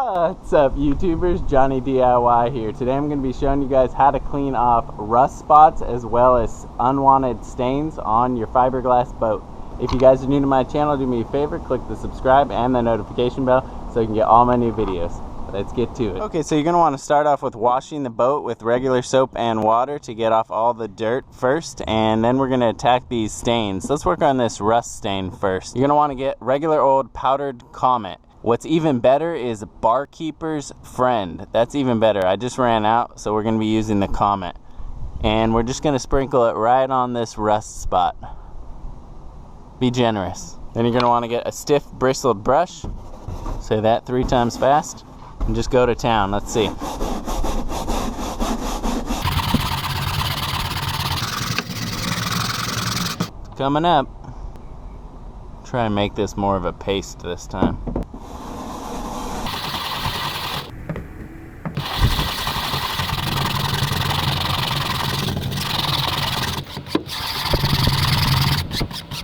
What's up, YouTubers? Johnny DIY here. Today I'm going to be showing you guys how to clean off rust spots as well as unwanted stains on your fiberglass boat. If you guys are new to my channel, do me a favor, click the subscribe and the notification bell so you can get all my new videos. Let's get to it. Okay, so you're going to want to start off with washing the boat with regular soap and water to get off all the dirt first, and then we're going to attack these stains. Let's work on this rust stain first. You're going to want to get regular old powdered Comet. What's even better is Barkeeper's Friend. That's even better. I just ran out, so we're going to be using the Comet. And we're just going to sprinkle it right on this rust spot. Be generous. Then you're going to want to get a stiff bristled brush. Say that 3 times fast. And just go to town. Let's see. It's coming up. Try and make this more of a paste this time.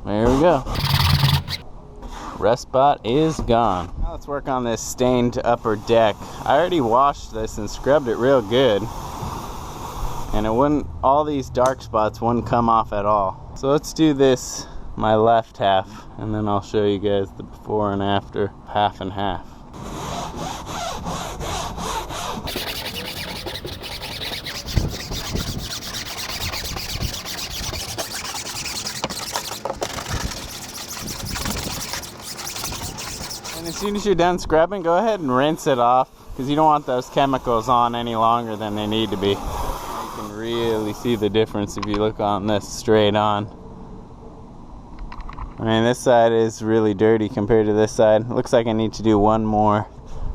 There we go. Rust spot is gone. Now let's work on this stained upper deck. I already washed this and scrubbed it real good, and it wouldn't, all these dark spots wouldn't come off at all. So let's do this, my left half, and then I'll show you guys the before and after, half and half. And as soon as you're done scrubbing, go ahead and rinse it off, because you don't want those chemicals on any longer than they need to be. You can really see the difference if you look on this straight on. I mean, this side is really dirty compared to this side. Looks like I need to do one more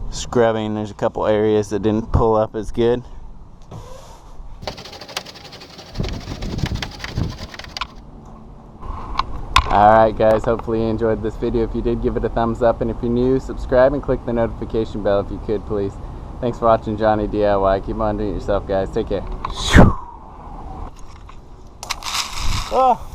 scrubbing. There's a couple areas that didn't pull up as good. Alright guys, hopefully you enjoyed this video. If you did, give it a thumbs up, and if you're new, subscribe and click the notification bell if you could, please. Thanks for watching Johnny DIY. Keep on doing it yourself, guys. Take care. Oh.